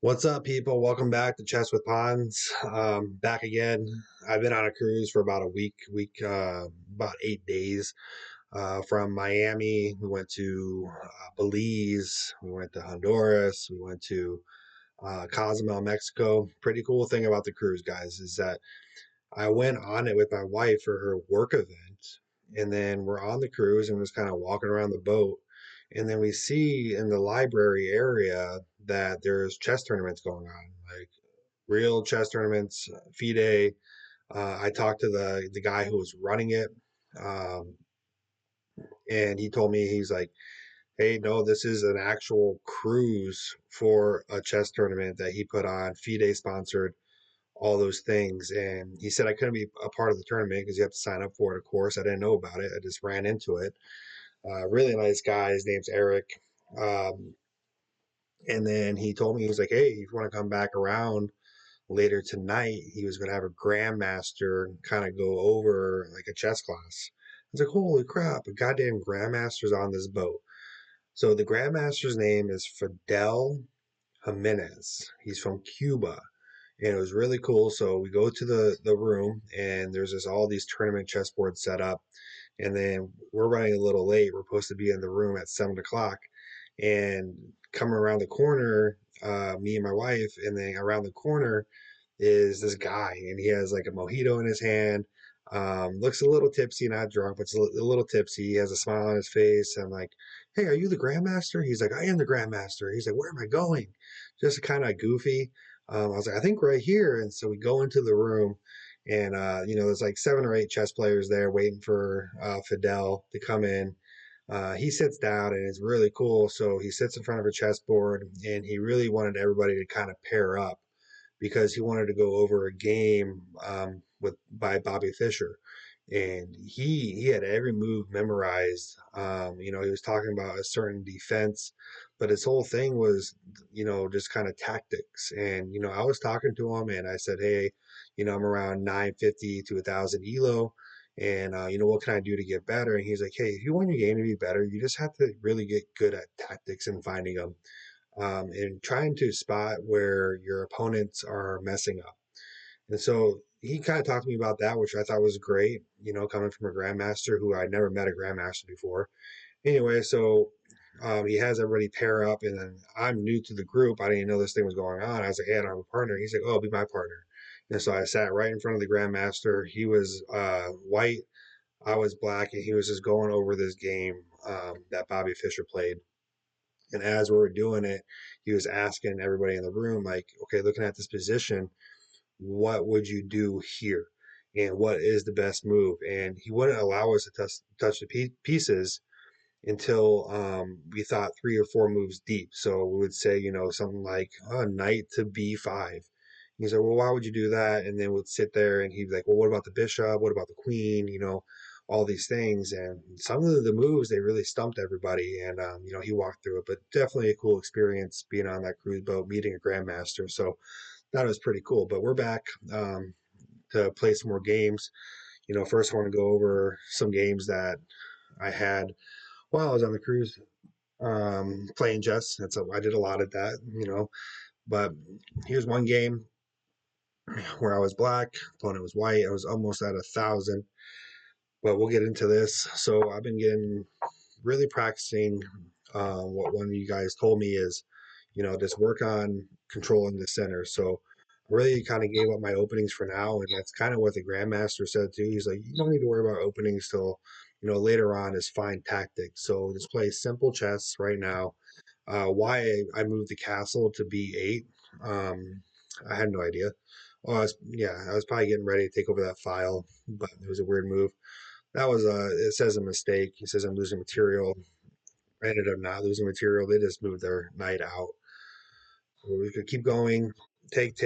What's up, people? Welcome back to Chess with Pawns. Back again. I've been on a cruise for about a about 8 days. From Miami, we went to Belize, we went to Honduras, we went to Cozumel, Mexico. Pretty cool thing about the cruise, guys, is that I went on it with my wife for her work event, and then we're on the cruise and just kind of walking around the boat. And then we see in the library area that there's chess tournaments going on, like real chess tournaments, FIDE. I talked to the guy who was running it, um, and he told me he's like, "Hey, no, this is an actual cruise for a chess tournament that he put on, FIDE sponsored." All those things. And he said I couldn't be a part of the tournament because you have to sign up for it, of course. I didn't know about it. I just ran into it. Really nice guy. His name's Eric. Um, and then he told me, he was like, hey, if you want to come back around later tonight, he was going to have a grandmaster kind of go over like a chess class. I was like, holy crap, a goddamn grandmaster's on this boat. So the grandmaster's name is Fidel Jimenez. He's from Cuba, and it was really cool. So we go to the room, and there's just all these tournament chessboards set up, and then we're running a little late. We're supposed to be in the room at 7 o'clock, and coming around the corner, me and my wife, and then around the corner is this guy, and he has like a mojito in his hand. Looks a little tipsy, not drunk, but a little tipsy. He has a smile on his face. I'm like, "Hey, are you the grandmaster?" He's like, "I am the grandmaster." He's like, "Where am I going?" Just kind of goofy. I was like, "I think right here." And so we go into the room, and there's like 7 or 8 chess players there waiting for Fidel to come in. He sits down, and it's really cool. So he sits in front of a chessboard, and he really wanted everybody to kind of pair up because he wanted to go over a game with by Bobby Fischer, and he had every move memorized. He was talking about a certain defense, but his whole thing was just kind of tactics. And I was talking to him, and I said, hey, I'm around 950 to 1,000 elo. And what can I do to get better? And he's like, hey, if you want your game to be better, you just have to really get good at tactics and finding them, and trying to spot where your opponents are messing up. And so he kind of talked to me about that, which I thought was great, coming from a grandmaster who I'd never met a grandmaster before. Anyway, so he has everybody pair up, and then I'm new to the group. I didn't know this thing was going on. I was like, hey, I don't have a partner. He's like, oh, be my partner. And so I sat right in front of the grandmaster. He was white, I was black, and he was just going over this game that Bobby Fischer played. And as we were doing it, he was asking everybody in the room, like, okay, looking at this position, what would you do here? And what is the best move? And he wouldn't allow us to touch the pieces until we thought 3 or 4 moves deep. So we would say, something like, oh, knight to b5. He's like, well, why would you do that? And then we'd sit there, and he'd be like, well, what about the bishop? What about the queen? All these things. And some of the moves, they really stumped everybody. And, he walked through it, but definitely a cool experience being on that cruise boat, meeting a grandmaster. So that was pretty cool. But we're back to play some more games. First I want to go over some games that I had while I was on the cruise, playing chess. I did a lot of that, But here's one game where I was black, opponent was white. I was almost at 1,000, but we'll get into this. So I've been getting really practicing. What one of you guys told me is, just work on controlling the center. So I really kind of gave up my openings for now, and that's kind of what the grandmaster said too. He's like, you don't need to worry about openings till later on is fine tactics. So just play simple chess right now. Why I moved the castle to b8, I had no idea. Oh, I was probably getting ready to take over that file, but it was a weird move. That was it says a mistake. He says I'm losing material. I ended up not losing material. They just moved their knight out. So we could keep going. Take,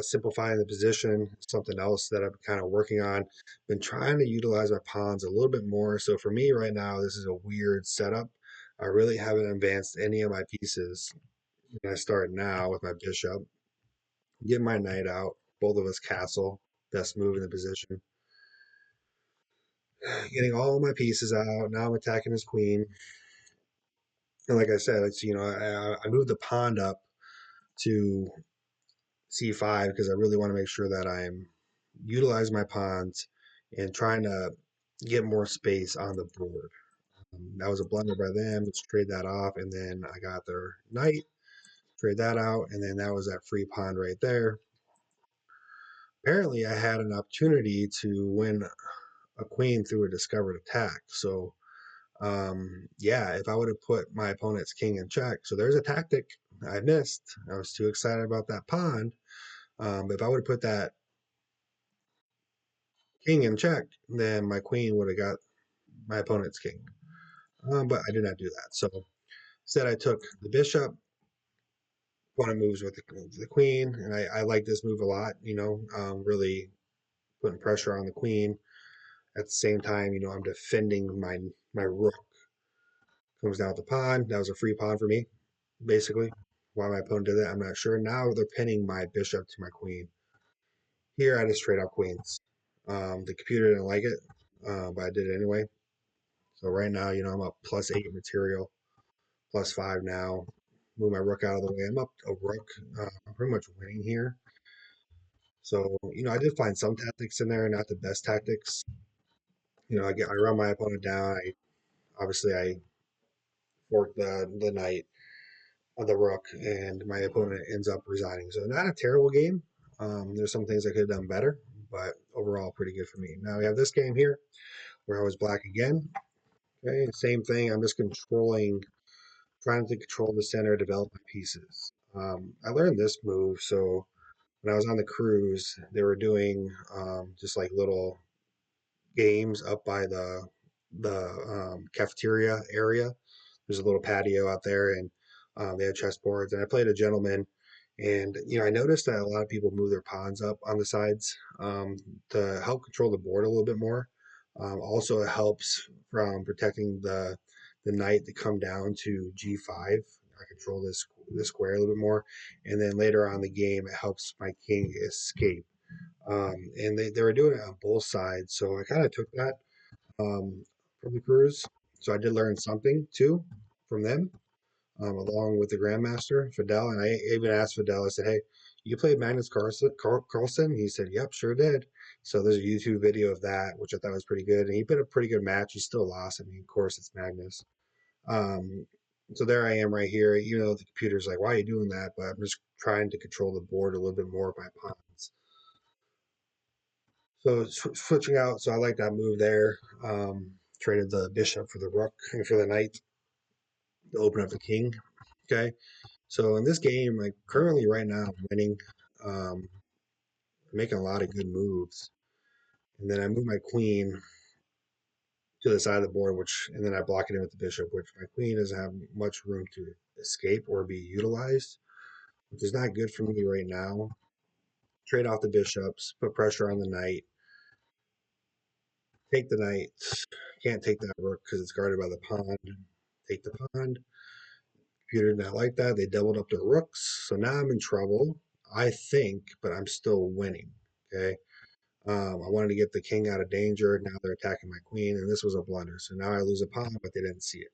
simplifying the position. Something else that I'm kind of working on. Been trying to utilize my pawns a little bit more. So for me right now, this is a weird setup. I really haven't advanced any of my pieces. And I start now with my bishop. Get my knight out. Both of us castle. Best move in the position. Getting all my pieces out. Now I'm attacking his queen. And like I said, I moved the pawn up to c5 because I really want to make sure that I'm utilizing my pawns and trying to get more space on the board. That was a blunder by them. Let's trade that off, and then I got their knight, trade that out, and then that was that free pawn right there. Apparently, I had an opportunity to win a queen through a discovered attack. So, yeah, if I would have put my opponent's king in check, so there's a tactic I missed. I was too excited about that pawn. But if I would have put that king in check, then my queen would have got my opponent's king. But I did not do that. So instead, I took the bishop. Opponent moves with the queen, and I like this move a lot. Really putting pressure on the queen. At the same time, I'm defending my rook. Comes down with the pawn. That was a free pawn for me, basically. Why my opponent did that, I'm not sure. Now they're pinning my bishop to my queen. Here, I just trade out queens. The computer didn't like it, but I did it anyway. So right now, I'm up +8 material, +5 now. Move my rook out of the way. I'm up a rook. I'm pretty much winning here. So, I did find some tactics in there, not the best tactics. I run my opponent down. I fork the knight of the rook, and my opponent ends up resigning. So not a terrible game. There's some things I could have done better, but overall pretty good for me. Now we have this game here where I was black again. Okay, same thing. I'm just trying to control the center, develop my pieces. I learned this move. So when I was on the cruise, they were doing just like little games up by the cafeteria area. There's a little patio out there, and they had chessboards. And I played a gentleman, and I noticed that a lot of people move their pawns up on the sides to help control the board a little bit more. Also, it helps from protecting the knight to come down to g5. I control this square a little bit more, and then later on in the game, it helps my king escape. And they were doing it on both sides, so I kind of took that from the cruise. So I did learn something too from them, along with the Grandmaster Fidel. And I even asked Fidel. I said, "Hey, you played Magnus Carlsen?" He said, "Yep, sure did." So there's a YouTube video of that, which I thought was pretty good. And he put a pretty good match. He still lost. I mean, of course, it's Magnus. Um, so there I am right here. The computer's like, "Why are you doing that?" But I'm just trying to control the board a little bit more with my pawns. So switching out, so I like that move there. Traded the bishop for the rook and for the knight to open up the king. Okay, so in this game, like currently right now, I'm winning, making a lot of good moves, and then I move my queen to the side of the board, and then I block it in with the bishop, which my queen doesn't have much room to escape or be utilized, which is not good for me right now. Trade off the bishops, put pressure on the knight, take the knight. Can't take that rook because it's guarded by the pawn. Take the pawn. Computer did not like that. They doubled up their rooks. So now I'm in trouble, I think, but I'm still winning. Okay. I wanted to get the king out of danger. Now they're attacking my queen, and this was a blunder. So now I lose a pawn, but they didn't see it.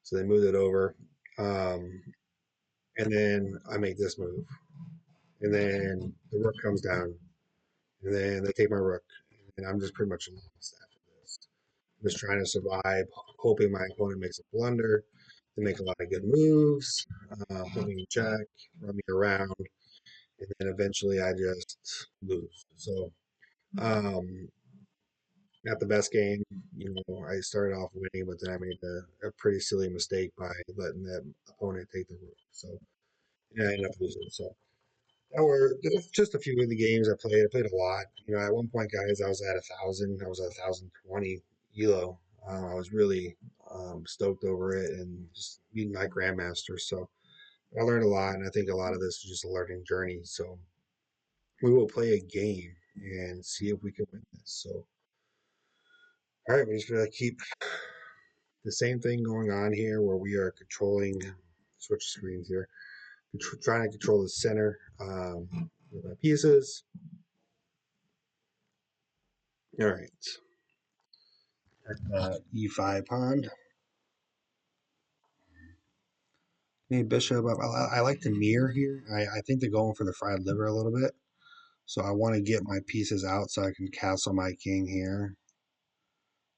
So they moved it over. And then I make this move. And then the rook comes down. And then they take my rook. And I'm just pretty much lost after this. I'm just trying to survive, hoping my opponent makes a blunder. They make a lot of good moves, put me in check, run me around, and then eventually I just lose. So, not the best game. I started off winning, but then I made a pretty silly mistake by letting that opponent take the rook. So, yeah, I ended up losing. So, there's just a few of the games I played. I played a lot. At one point, guys, I was at 1,000. I was at 1,020 Elo. I was really stoked over it and just meeting my grandmaster. So I learned a lot, and I think a lot of this is just a learning journey. So we will play a game and see if we can win this. So, all right, we're just going to keep the same thing going on here where we are controlling, switch screens here, trying to control the center with my pieces. All right. E5 pawn. Hey, bishop. I like to mirror here. I think they're going for the fried liver a little bit. So I want to get my pieces out so I can castle my king here.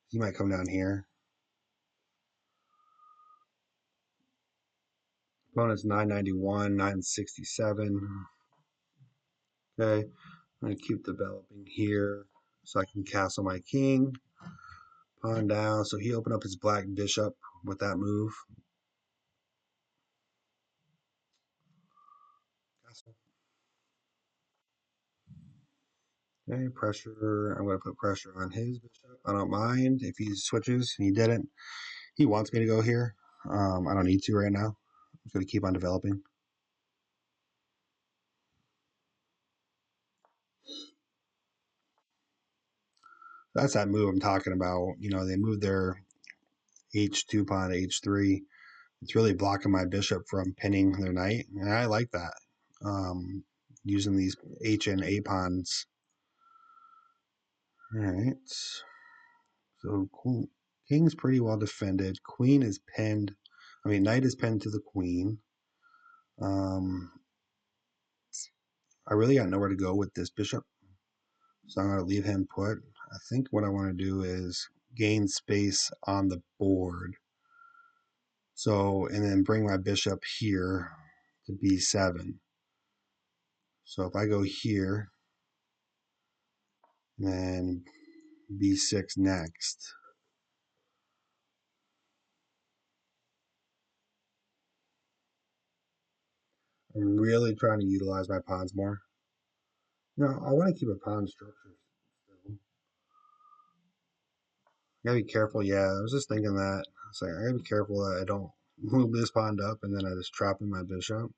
He might come down here. Opponent's 991, 967. Okay, I'm going to keep developing here so I can castle my king. Pawn down. So he opened up his black bishop with that move. Castle. Okay, pressure. I'm going to put pressure on his bishop. I don't mind if he switches. He didn't. He wants me to go here. I don't need to right now. I'm just going to keep on developing. That's that move I'm talking about. You know, they moved their h2 pawn to h3. It's really blocking my bishop from pinning their knight, and I like that. Using these h and a pawns. All right. So cool. King's pretty well defended. Queen is pinned. I mean, knight is pinned to the queen. I really got nowhere to go with this bishop, so I'm going to leave him put. I think what I want to do is gain space on the board. So, and then bring my bishop here to b7. So if I go here, and then b6 next. I'm really trying to utilize my pawns more. No, I want to keep a pawn structure still. I gotta be careful. Yeah, I was just thinking that. It's like, I gotta be careful that I don't move this pawn up and then I just trap in my bishop.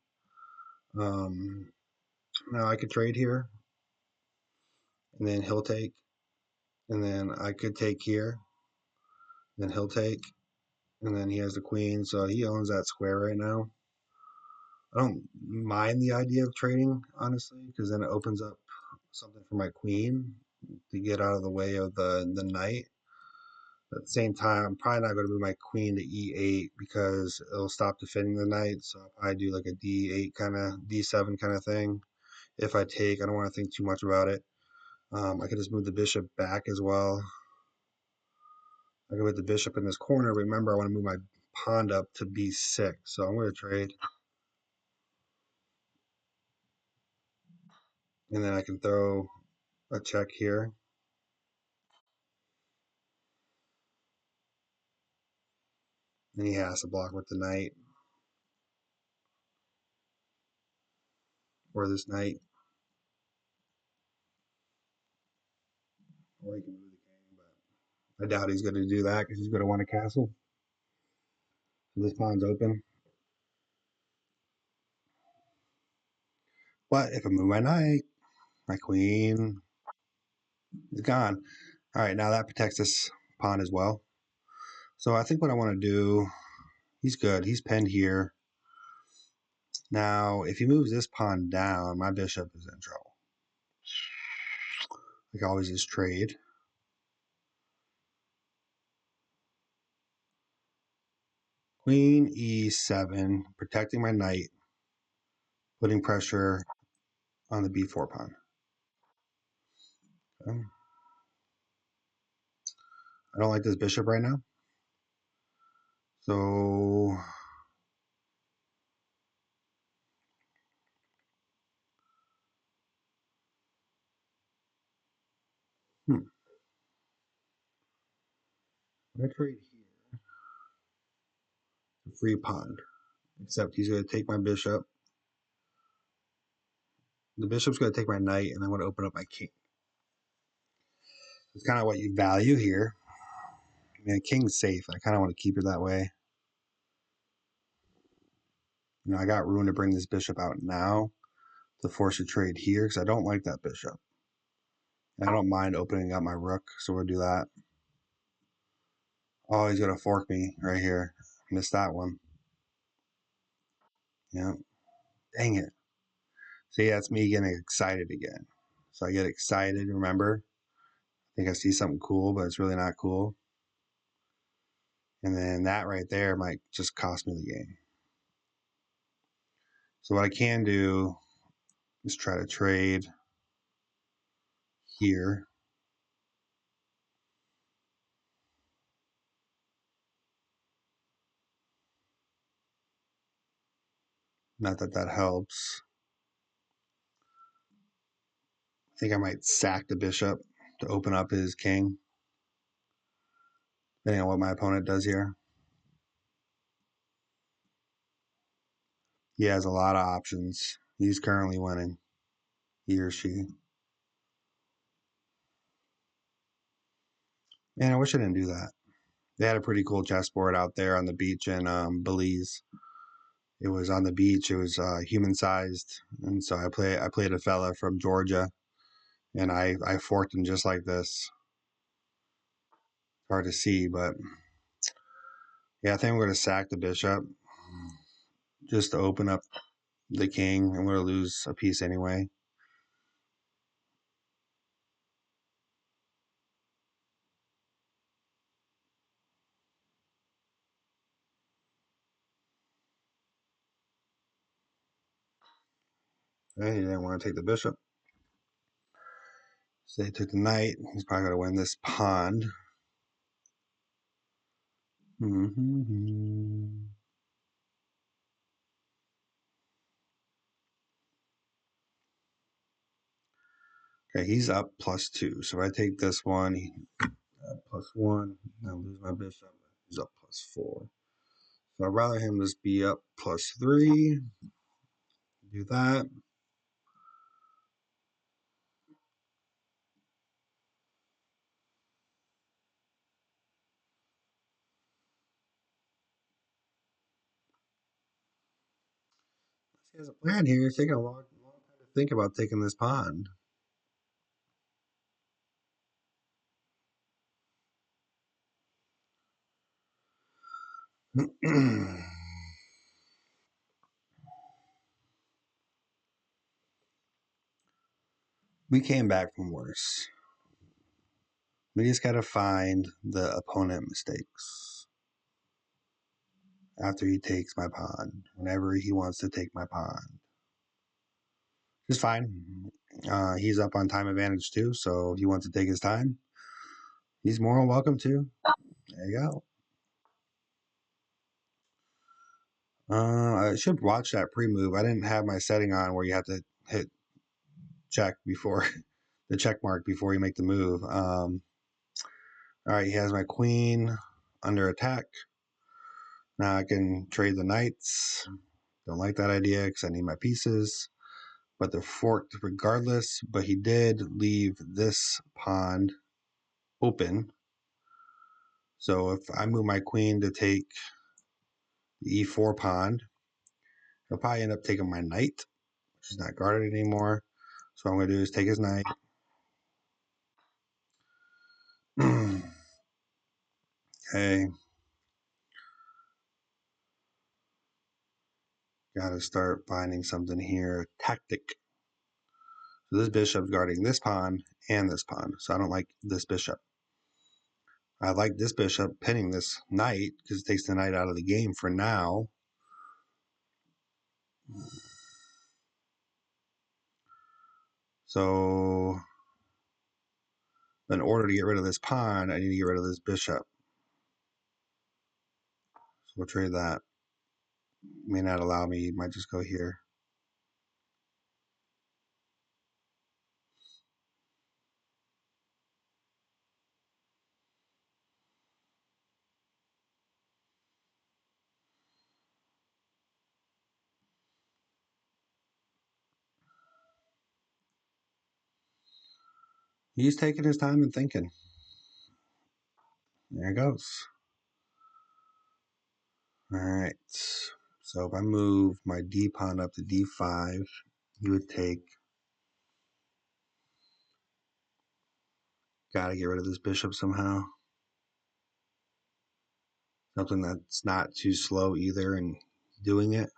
Now I could trade here, and then he'll take, and then I could take here, then he'll take, and then he has the queen, so he owns that square right now. I don't mind the idea of trading, honestly, because then it opens up something for my queen to get out of the way of the knight. At the same time, I'm probably not going to move my queen to e8 because it'll stop defending the knight. So I'll probably do like a d8 kind of, d7 kind of thing. If I take, I don't want to think too much about it. I could just move the bishop back as well. I could put the bishop in this corner. Remember, I want to move my pawn up to b6. So I'm going to trade. And then I can throw a check here. And he has to block with the knight. Or this knight. Or he can move the king, but I doubt he's going to do that because he's going to want a castle. So this pawn's open. But if I move my knight, my queen is gone. All right, now that protects this pawn as well. So I think what I want to do, he's good. He's pinned here. Now, if he moves this pawn down, my bishop is in trouble. Like always, is trade. Queen e7, protecting my knight, putting pressure on the b4 pawn. Okay. I don't like this bishop right now. So I trade here. A free pawn. Except he's going to take my bishop. The bishop's going to take my knight, and I'm going to open up my king. It's kind of what you value here. I mean, king's safe. I kind of want to keep it that way. You know, I got room to bring this bishop out now to force a trade here because I don't like that bishop. I don't mind opening up my rook, so we'll do that. Oh, he's going to fork me right here. Missed that one. Yeah. Dang it. See, that's me getting excited again. So I get excited, remember? I think I see something cool, but it's really not cool. And then that right there might just cost me the game. So what I can do is try to trade here. Not that that helps. I think I might sack the bishop to open up his king, depending on what my opponent does here. He has a lot of options. He's currently winning, he or she. And I wish I didn't do that. They had a pretty cool chessboard out there on the beach in Belize. It was on the beach. It was human sized, and so I played a fella from Georgia, and I forked him just like this. Hard to see, but yeah, I think I'm going to sack the bishop just to open up the king. I'm going to lose a piece anyway. Hey, he didn't want to take the bishop. So they took the knight. He's probably going to win this pawn. Mm-hmm. Okay, he's up +2. So if I take this one, +1. I lose my bishop. He's up +4. So I'd rather him just be up +3. Do that. He has a plan here. He's taking a long time to think about taking this pawn. We came back from worse. We just got to find the opponent mistakes after he takes my pawn, whenever he wants to take my pawn. It's fine. He's up on time advantage too, so if he wants to take his time, he's more than welcome to. There you go. I should watch that pre-move. I didn't have my setting on where you have to hit check before the check mark before you make the move. All right, he has my queen under attack. Now I can trade the knights. Don't like that idea because I need my pieces. But they're forked regardless. But he did leave this pawn open. So if I move my queen to take the e4 pawn, he'll probably end up taking my knight, which is not guarded anymore. So what I'm going to do is take his knight. Okay. Got to start finding something here. Tactic. So this bishop's guarding this pawn and this pawn. So I don't like this bishop. I like this bishop pinning this knight because it takes the knight out of the game for now. So in order to get rid of this pawn, I need to get rid of this bishop. So we'll trade that. May not allow me. Might just go here. He's taking his time and thinking. There it goes. All right. So if I move my d pawn up to d5, he would take. Got to get rid of this bishop somehow. Something that's not too slow either in doing it.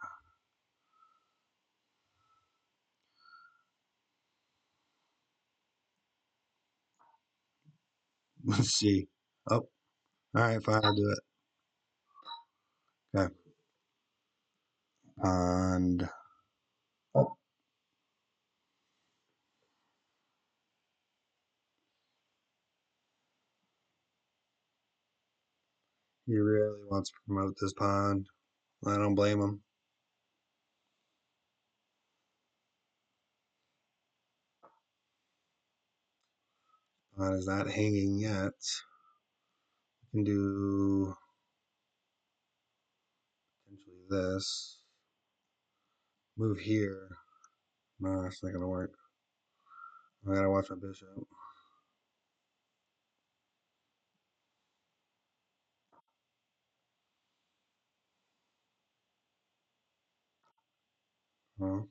Let's see. Oh, all right, fine, I'll do it. Okay. And He really wants to promote this pawn. I don't blame him. Pawn is not hanging yet. We can do potentially this. Move here. No, that's not gonna work. I gotta watch my bishop. Huh?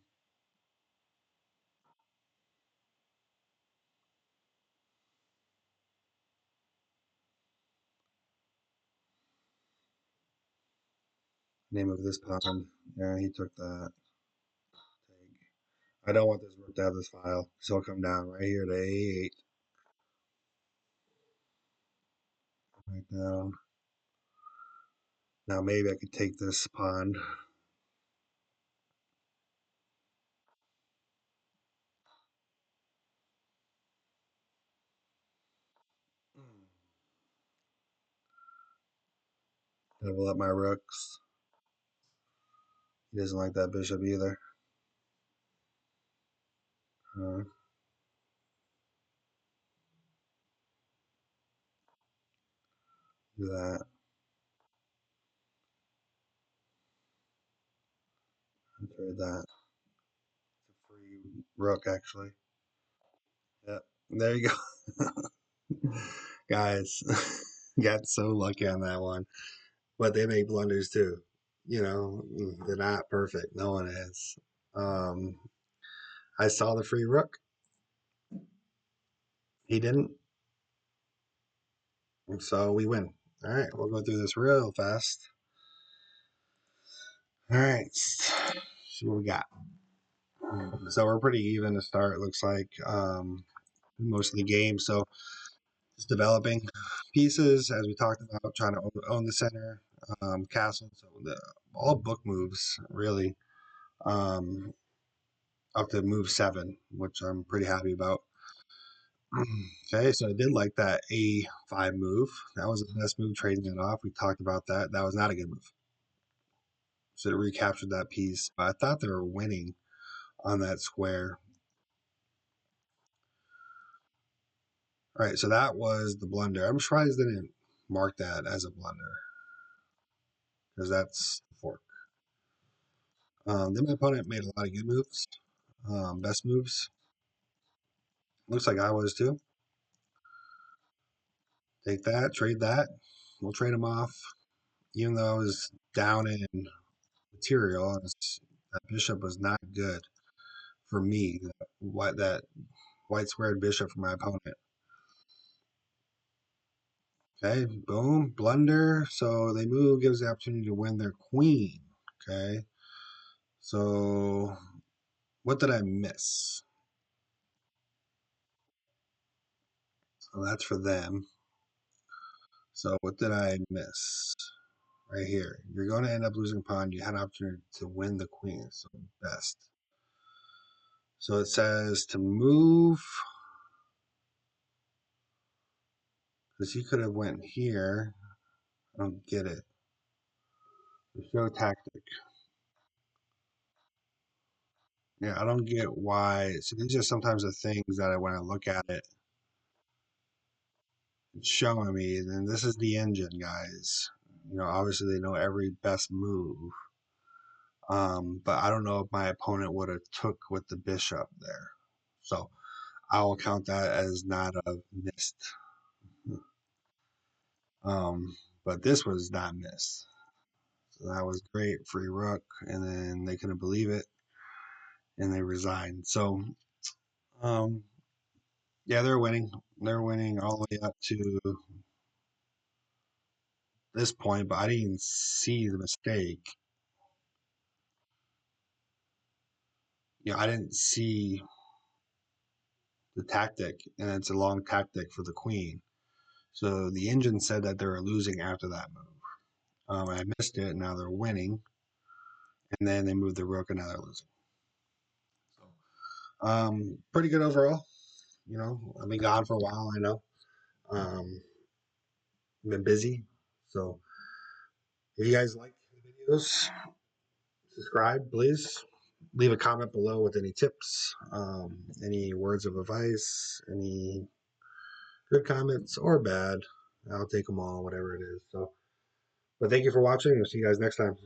Name of this pawn. Yeah, he took that. Take. I don't want this rook to have this file, so I'll come down right here to A8. Right down. Now maybe I could take this pawn. Double up my rooks. He doesn't like that bishop either. Uh, do that. And trade that. It's a free rook, actually. Yep. There you go. Guys, got so lucky on that one. But they make blunders too. They're not perfect. No one is. Um, I saw the free rook. He didn't. And so we win. All right, we'll go through this real fast. All right, see what we got. So we're pretty even to start. It looks like most of the game. So just developing pieces as we talked about, trying to own the center, castle. So all book moves really um, up to move 7, which I'm pretty happy about. Okay, so I did like that A5 move. That was the best move, trading it off. We talked about that. That was not a good move. So it recaptured that piece. But I thought they were winning on that square. All right, so that was the blunder. I'm surprised they didn't mark that as a blunder because that's the fork. Then my opponent made a lot of good moves, best moves. Looks like I was too. Take that, trade that. We'll trade them off. Even though I was down in material, that bishop was not good for me. That white squared bishop for my opponent. Okay, boom, blunder. So they move, gives the opportunity to win their queen. Okay, so what did I miss? So that's for them. So what did I miss? Right here. You're going to end up losing a pawn. You had an opportunity to win the queen. So best. So it says to move because he could have went here. I don't get it. The show tactic. Yeah, I don't get why. So these are sometimes the things that when I look at it, it's showing me. And then this is the engine, guys. Obviously they know every best move. But I don't know if my opponent would have took with the bishop there. So I will count that as not a missed. But this was not missed. So that was great. Free rook. And then they couldn't believe it and they resigned. So um, yeah, they're winning. They're winning all the way up to this point, but I didn't see the mistake. I didn't see the tactic, and it's a long tactic for the queen. So the engine said that they were losing after that move. I missed it. Now they're winning, and then they moved the rook, and now they're losing. So, pretty good overall. I've been gone for a while. I know. Been busy, so If you guys like the videos, subscribe, please. Leave a comment below with any tips, any words of advice, any good comments or bad. I'll take them all, whatever it is. So, but thank you for watching. We'll see you guys next time.